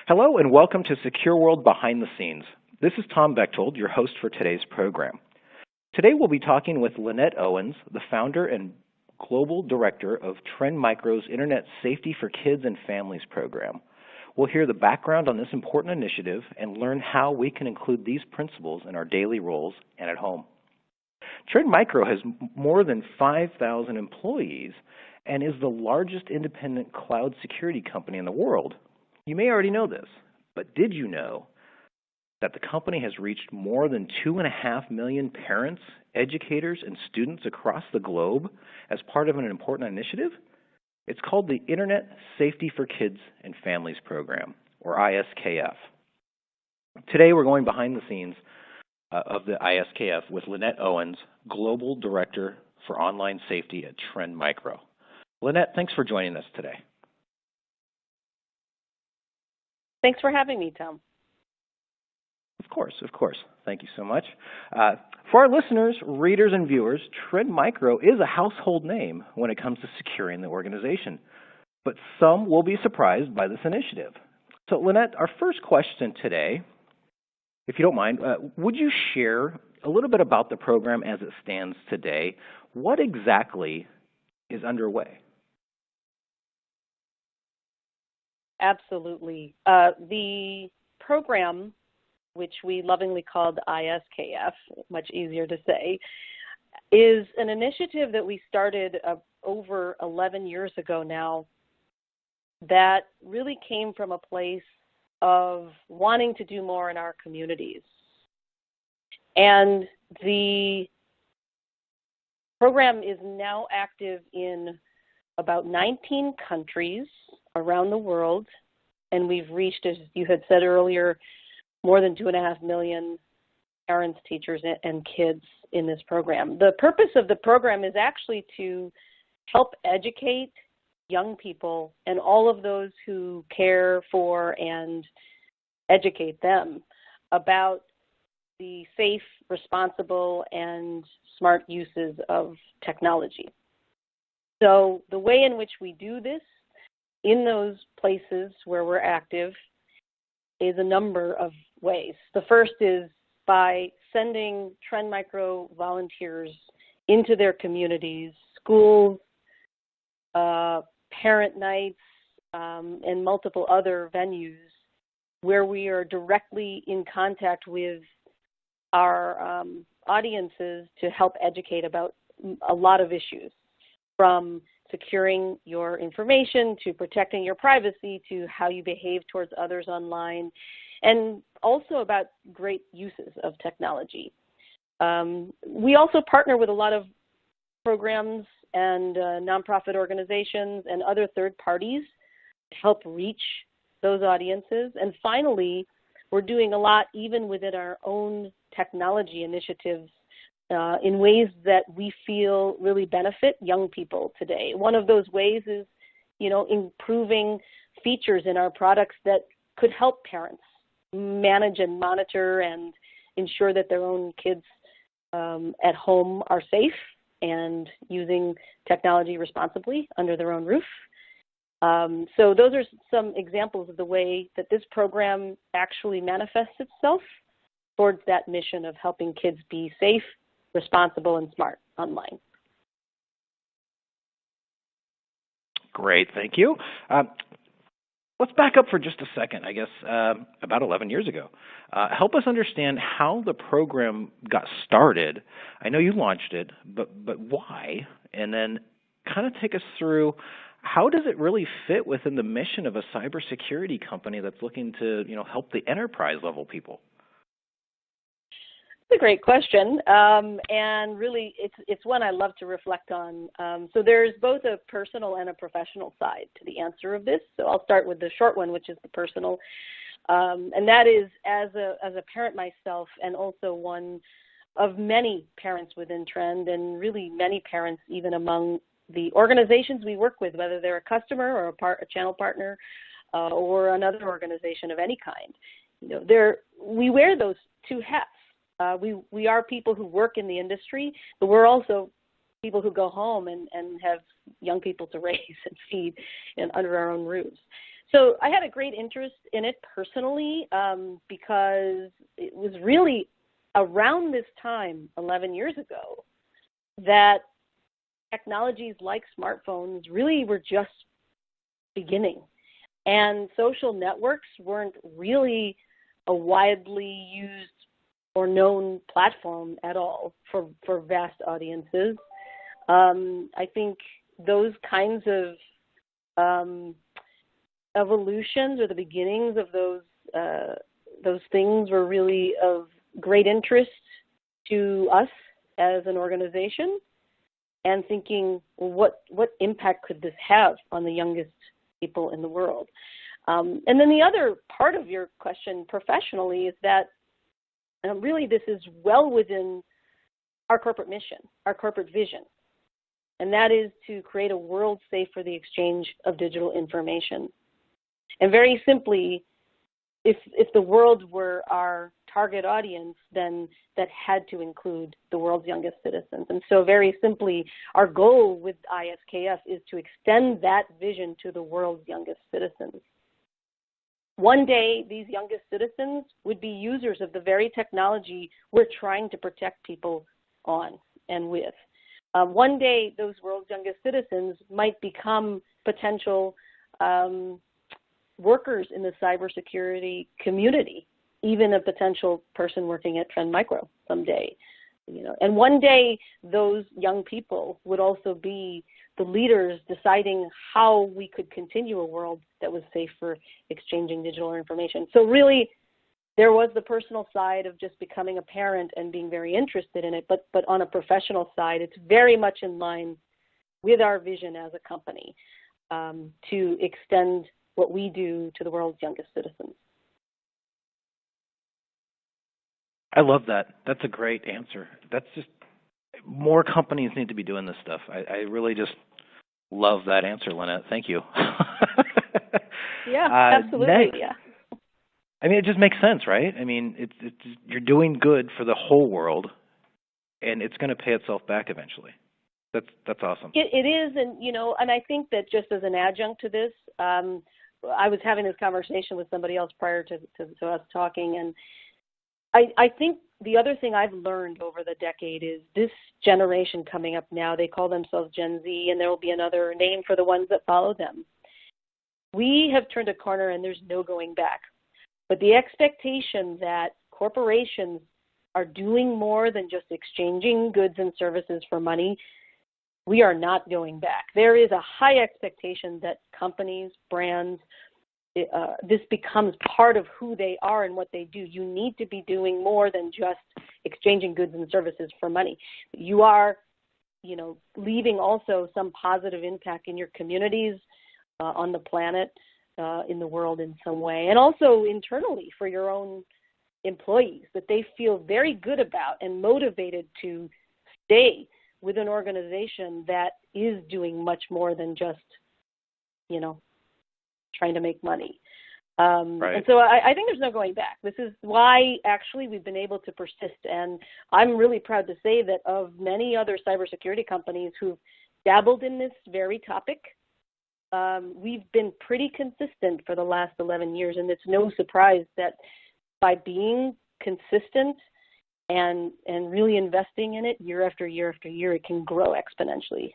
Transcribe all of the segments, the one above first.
Hello and welcome to SecureWorld Behind the Scenes. This is Tom Bechtold, your host for today's program. Today we'll be talking with Lynette Owens, the founder and global director of Trend Micro's Internet Safety for Kids and Families program. We'll hear the background on this important initiative and learn how we can include these principles in our daily roles and at home. Trend Micro has more than 5,000 employees and is the largest independent cloud security company in the world. You may already know this, but did you know that the company has reached more than 2.5 million parents, educators, and students across the globe as part of an important initiative? It's called the Internet Safety for Kids and Families program, or ISKF. Today we're going behind the scenes of the ISKF with Lynette Owens, Global Director for Online Safety at Trend Micro. Lynette, thanks for joining us today. Thanks for having me, Tom. Of course. Thank you so much. For our listeners, readers, and viewers, Trend Micro is a household name when it comes to securing the organization, but some will be surprised by this initiative. So, Lynette, our first question today, if you don't mind, would you share a little bit about the program as it stands today? What exactly is underway? Absolutely. The program, which we lovingly called ISKF, much easier to say, is an initiative that we started over 11 years ago now that really came from a place of wanting to do more in our communities. And the program is now active in about 19 countries around the world, and we've reached, as you had said earlier, more than 2.5 million parents, teachers, and kids in this program. The purpose of the program is actually to help educate young people and all of those who care for and educate them about the safe, responsible, and smart uses of technology. So the way in which we do this in those places where we're active is a number of ways. The first is by sending Trend Micro volunteers into their communities, schools, parent nights, and multiple other venues where we are directly in contact with our audiences to help educate about a lot of issues, from securing your information to protecting your privacy to how you behave towards others online, and also about great uses of technology. We also partner with a lot of programs and nonprofit organizations and other third parties to help reach those audiences. And finally, we're doing a lot even within our own technology initiatives in ways that we feel really benefit young people today. One of those ways is, improving features in our products that could help parents manage and monitor and ensure that their own kids at home are safe and using technology responsibly under their own roof. So those are some examples of the way that this program actually manifests itself towards that mission of helping kids be safe, responsible, and smart online. Great, thank you. Let's back up for just a second, I guess, about 11 years ago. Help us understand how the program got started. I know you launched it, but why? And then kind of take us through, how does it really fit within the mission of a cybersecurity company that's looking to, help the enterprise level people? It's a great question, and really it's one I love to reflect on. So there's both a personal and a professional side to the answer of this. So I'll start with the short one, which is the personal, and that is as a parent myself, and also one of many parents within Trend, and really many parents even among the organizations we work with, whether they're a customer or a channel partner or another organization of any kind. We wear those two hats. We are people who work in the industry, but we're also people who go home and have young people to raise and feed and under our own roofs. So I had a great interest in it personally because it was really around this time, 11 years ago, that technologies like smartphones really were just beginning. And social networks weren't really a widely used or known platform at all for vast audiences. I think those kinds of evolutions or the beginnings of those things were really of great interest to us as an organization, and thinking, well, what impact could this have on the youngest people in the world? And then the other part of your question professionally is that really this is well within our corporate mission, our corporate vision, and that is to create a world safe for the exchange of digital information. And very simply, if the world were our target audience, then that had to include the world's youngest citizens. And so very simply, our goal with ISKF is to extend that vision to the world's youngest citizens. One day, these youngest citizens would be users of the very technology we're trying to protect people on and with. One day, those world's youngest citizens might become potential workers in the cybersecurity community, even a potential person working at Trend Micro someday. And one day, those young people would also be the leaders deciding how we could continue a world that was safe for exchanging digital information. So really, there was the personal side of just becoming a parent and being very interested in it, but on a professional side, it's very much in line with our vision as a company to extend what we do to the world's youngest citizens. I love that. That's a great answer. That's just, more companies need to be doing this stuff. I really just love that answer, Lynette. Thank you. Yeah, absolutely. Next, yeah. I mean, it just makes sense, right? I mean, it's you're doing good for the whole world, and it's going to pay itself back eventually. That's awesome. It is, and I think that just as an adjunct to this, I was having this conversation with somebody else prior to us talking, and I think the other thing I've learned over the decade is this generation coming up now, they call themselves Gen Z, and there will be another name for the ones that follow them. We have turned a corner and there's no going back. But the expectation that corporations are doing more than just exchanging goods and services for money, we are not going back. There is a high expectation that companies, brands, this becomes part of who they are and what they do. You need to be doing more than just exchanging goods and services for money. You are, leaving also some positive impact in your communities, on the planet, in the world in some way, and also internally for your own employees, that they feel very good about and motivated to stay with an organization that is doing much more than just, trying to make money. Right. And so I think there's no going back. This is why actually we've been able to persist. And I'm really proud to say that of many other cybersecurity companies who've dabbled in this very topic, we've been pretty consistent for the last 11 years. And it's no surprise that by being consistent and really investing in it year after year after year, it can grow exponentially.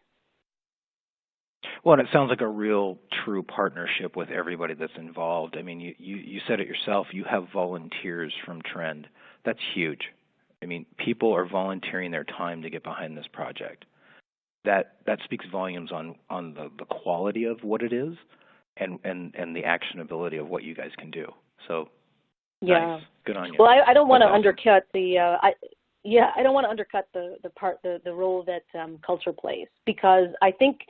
Well, and it sounds like a real true partnership with everybody that's involved. I mean, you said it yourself, you have volunteers from Trend. That's huge. I mean, people are volunteering their time to get behind this project. That speaks volumes on the quality of what it is and the actionability of what you guys can do. So, yeah. Nice. Good on you. Well, I don't want to awesome. Undercut I don't want to undercut the role that culture plays, because I think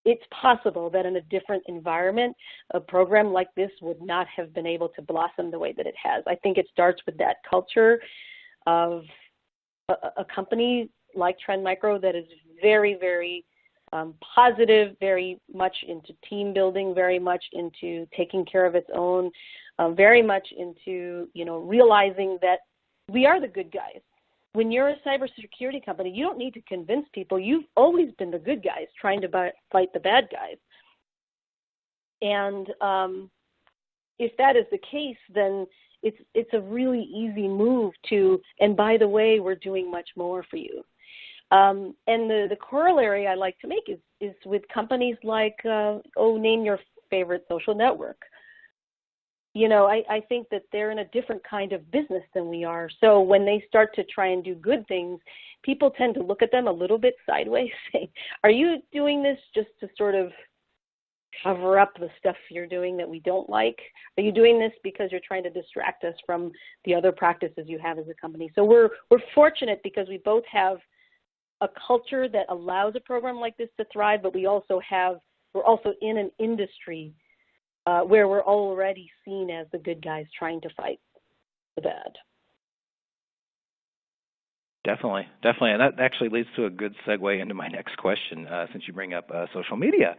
it's possible that in a different environment, a program like this would not have been able to blossom the way that it has. I think it starts with that culture of a company like Trend Micro that is very, very positive, very much into team building, very much into taking care of its own, very much into, realizing that we are the good guys. When you're a cybersecurity company, you don't need to convince people. You've always been the good guys trying to fight the bad guys. And if that is the case, then it's a really easy move to, and by the way, we're doing much more for you. And the corollary I like to make is with companies like, name your favorite social network. You know, I think that they're in a different kind of business than we are. So when they start to try and do good things, people tend to look at them a little bit sideways, saying, are you doing this just to sort of cover up the stuff you're doing that we don't like? Are you doing this because you're trying to distract us from the other practices you have as a company? So we're fortunate because we both have a culture that allows a program like this to thrive, but we're also in an industry where we're already seen as the good guys trying to fight the bad. Definitely. And that actually leads to a good segue into my next question, since you bring up social media.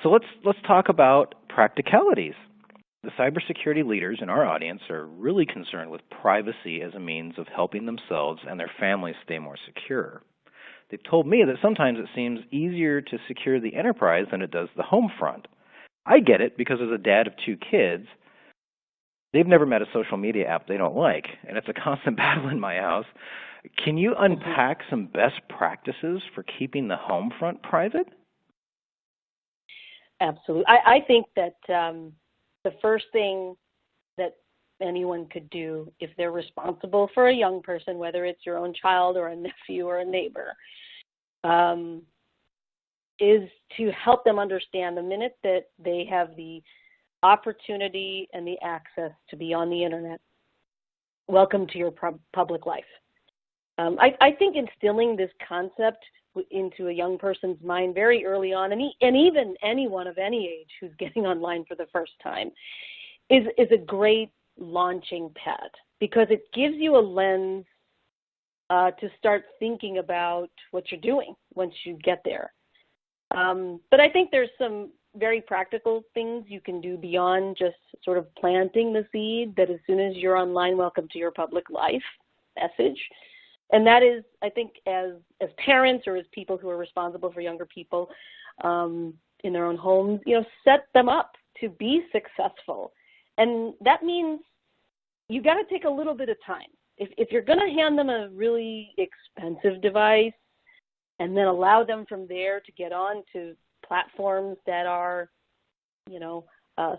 So let's talk about practicalities. The cybersecurity leaders in our audience are really concerned with privacy as a means of helping themselves and their families stay more secure. They've told me that sometimes it seems easier to secure the enterprise than it does the home front. I get it because as a dad of 2 kids, they've never met a social media app they don't like, and it's a constant battle in my house. Can you unpack some best practices for keeping the home front private? Absolutely. I think that the first thing that anyone could do if they're responsible for a young person, whether it's your own child or a nephew or a neighbor, is to help them understand the minute that they have the opportunity and the access to be on the internet, welcome to your public life. I think instilling this concept into a young person's mind very early on, and even anyone of any age who's getting online for the first time, is a great launching pad, because it gives you a lens to start thinking about what you're doing once you get there. But I think there's some very practical things you can do beyond just sort of planting the seed that as soon as you're online, welcome to your public life message. And that is, I think, as parents or as people who are responsible for younger people in their own homes, set them up to be successful. And that means you got to take a little bit of time. If you're going to hand them a really expensive device and then allow them from there to get on to platforms that are,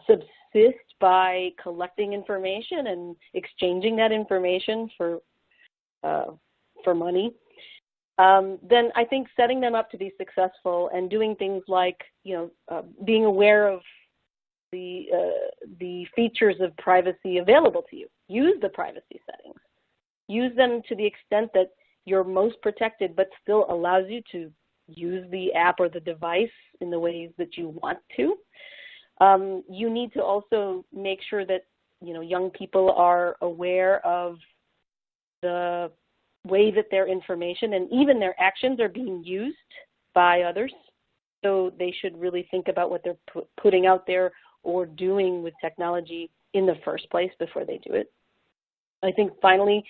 subsist by collecting information and exchanging that information for money, then I think setting them up to be successful and doing things like, being aware of the features of privacy available to you. Use the privacy settings. Use them to the extent that you're most protected, but still allows you to use the app or the device in the ways that you want to. You need to also make sure that, young people are aware of the way that their information and even their actions are being used by others. So they should really think about what they're putting out there or doing with technology in the first place before they do it. I think finally,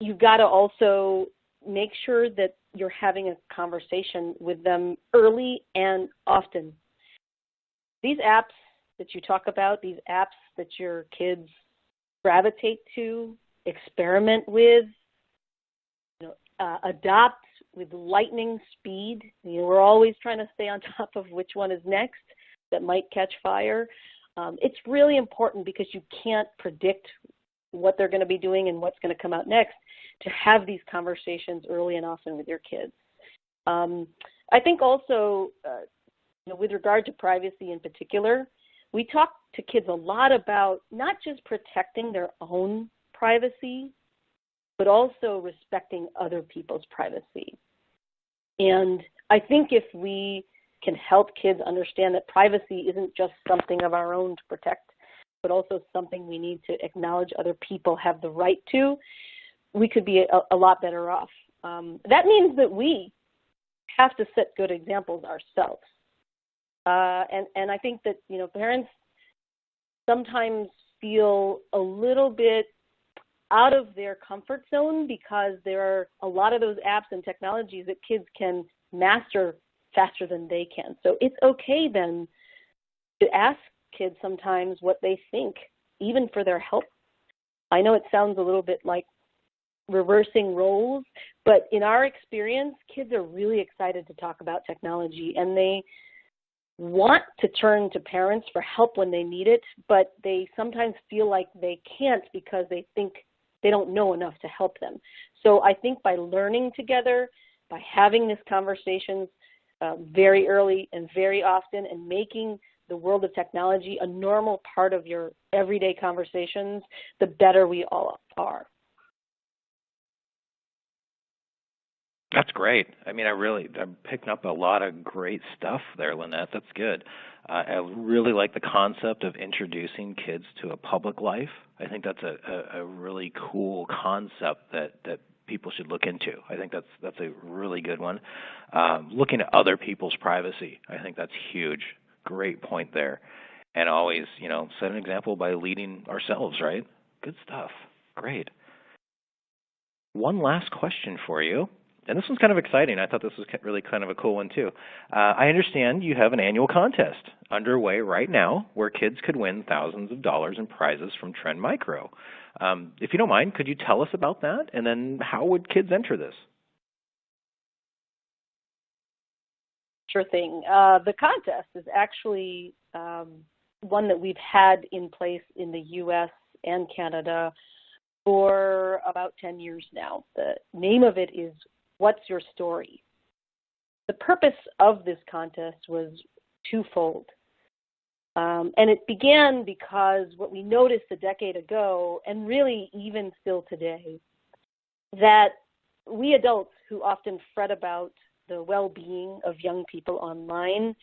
you've got to also make sure that you're having a conversation with them early and often. These apps that you talk about, these apps that your kids gravitate to, experiment with, adopt with lightning speed. We're always trying to stay on top of which one is next that might catch fire. It's really important because you can't predict what they're going to be doing and what's going to come out next, to have these conversations early and often with your kids. I think also, with regard to privacy in particular, we talk to kids a lot about not just protecting their own privacy, but also respecting other people's privacy. And I think if we can help kids understand that privacy isn't just something of our own to protect, but also something we need to acknowledge other people have the right to, we could be a lot better off. That means that we have to set good examples ourselves. And I think that, parents sometimes feel a little bit out of their comfort zone because there are a lot of those apps and technologies that kids can master faster than they can. So it's okay then to ask kids sometimes what they think, even for their help. I know it sounds a little bit like reversing roles, but in our experience, kids are really excited to talk about technology, and they want to turn to parents for help when they need it, but they sometimes feel like they can't because they think they don't know enough to help them. So I think by learning together, by having these conversations very early and very often, and making the world of technology a normal part of your everyday conversations, the better we all are. That's great. I mean, I'm picking up a lot of great stuff there, Lynette. That's good. I really like the concept of introducing kids to a public life. I think that's a really cool concept that people should look into. I think that's a really good one. Looking at other people's privacy, I think that's huge. Great point there. And always, set an example by leading ourselves, right? Good stuff. Great. One last question for you. And this one's kind of exciting. I thought this was really kind of a cool one, too. I understand you have an annual contest underway right now where kids could win thousands of dollars in prizes from Trend Micro. If you don't mind, could you tell us about that? And then how would kids enter this? Sure thing. The contest is actually one that we've had in place in the U.S. and Canada for about 10 years now. The name of it is What's Your Story? The purpose of this contest was twofold. And it began because what we noticed a decade ago, and really even still today, that we adults who often fret about the well-being of young people online,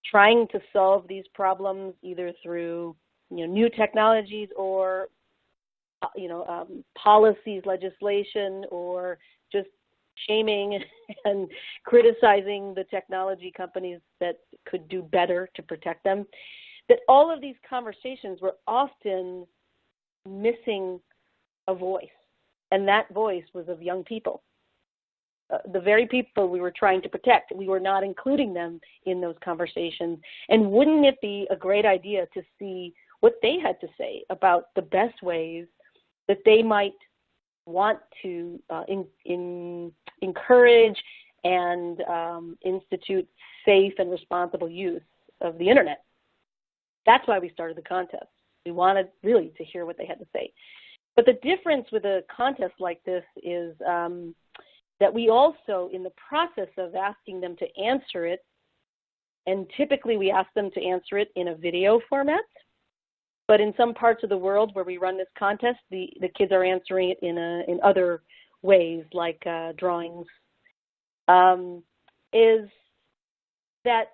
trying to solve these problems either through new technologies or policies, legislation, or just shaming and criticizing the technology companies that could do better to protect them, that all of these conversations were often missing a voice, and that voice was of young people. The very people we were trying to protect, we were not including them in those conversations. And wouldn't it be a great idea to see what they had to say about the best ways that they might want to encourage and institute safe and responsible use of the internet? That's why we started the contest. We wanted really to hear what they had to say. But the difference with a contest like this is that we also, in the process of asking them to answer it, and typically we ask them to answer it in a video format, but in some parts of the world where we run this contest, the kids are answering it in other ways, like drawings, is that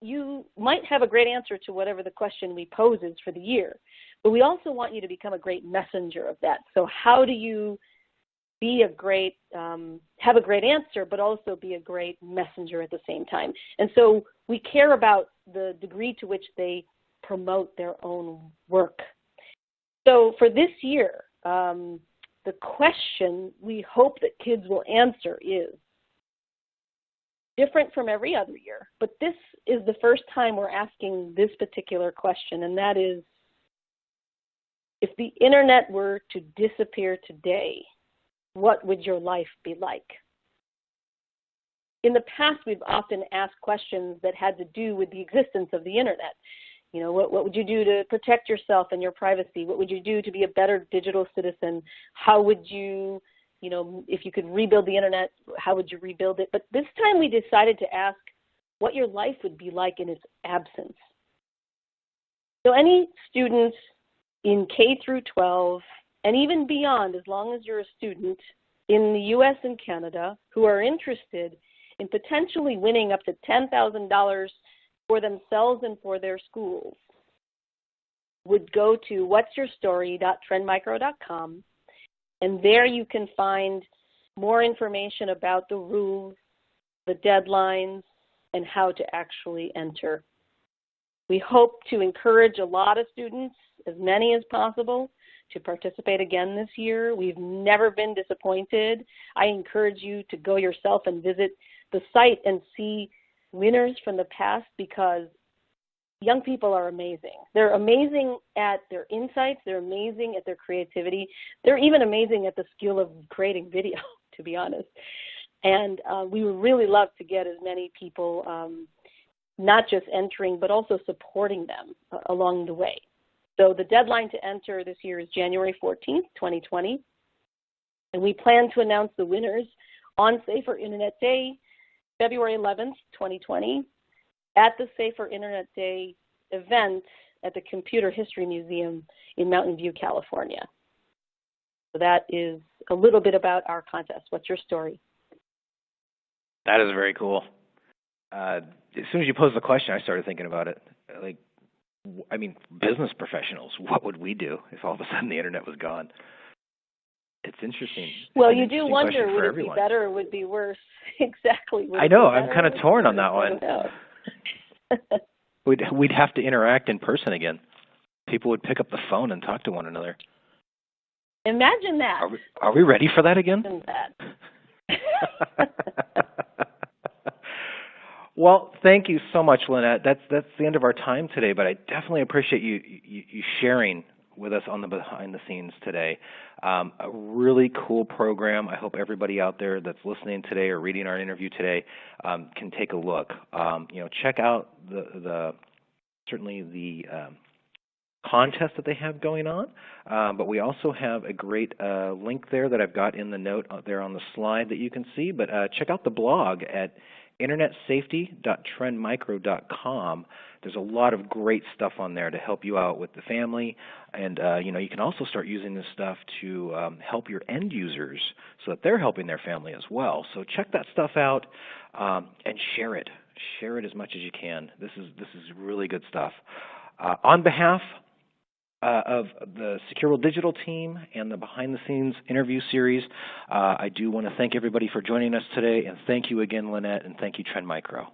you might have a great answer to whatever the question we pose is for the year, but we also want you to become a great messenger of that. So how do you be have a great answer, but also be a great messenger at the same time? And so we care about the degree to which they promote their own work. So for this year, the question we hope that kids will answer is different from every other year, but this is the first time we're asking this particular question, and that is, if the internet were to disappear today, what would your life be like? In the past, we've often asked questions that had to do with the existence of the internet. What would you do to protect yourself and your privacy? What would you do to be a better digital citizen? How would you, if you could rebuild the internet, how would you rebuild it? But this time we decided to ask what your life would be like in its absence. So any students in K through 12, and even beyond, as long as you're a student in the U.S. and Canada who are interested in potentially winning up to $10,000 for themselves and for their schools, would go to whatsyourstory.trendmicro.com, and there you can find more information about the rules, the deadlines, and how to actually enter. We hope to encourage a lot of students, as many as possible, to participate again this year. We've never been disappointed. I encourage you to go yourself and visit the site and see winners from the past, because young people are amazing. They're amazing at their insights. They're amazing at their creativity. They're even amazing at the skill of creating video, to be honest. And we would really love to get as many people not just entering, but also supporting them along the way. So the deadline to enter this year is January 14th, 2020. And we plan to announce the winners on Safer Internet Day, February 11th, 2020, at the Safer Internet Day event at the Computer History Museum in Mountain View, California. So that is a little bit about our contest. What's your story? That is very cool. As soon as you posed the question, I started thinking about it. Like, I mean, business professionals, what would we do if all of a sudden the internet was gone? It's interesting. Well, you do wonder, would it be better or would it be worse? Exactly. I know. I'm kind of torn on that one. We'd have to interact in person again. People would pick up the phone and talk to one another. Imagine that. Are we ready for that again? Imagine that. Well, thank you so much, Lynette. That's the end of our time today, but I definitely appreciate you sharing with us on the behind the scenes today. A really cool program. I hope everybody out there that's listening today or reading our interview today can take a look. Check out certainly the contest that they have going on, but we also have a great link there that I've got in the note there on the slide that you can see. But check out the blog at internetsafety.trendmicro.com. There's a lot of great stuff on there to help you out with the family, and you can also start using this stuff to help your end users so that they're helping their family as well. So check that stuff out and share it. Share it as much as you can. This is really good stuff. On behalf of the SecureWorld Digital team and the Behind the Scenes interview series, I do want to thank everybody for joining us today, and thank you again, Lynette, and thank you, Trend Micro.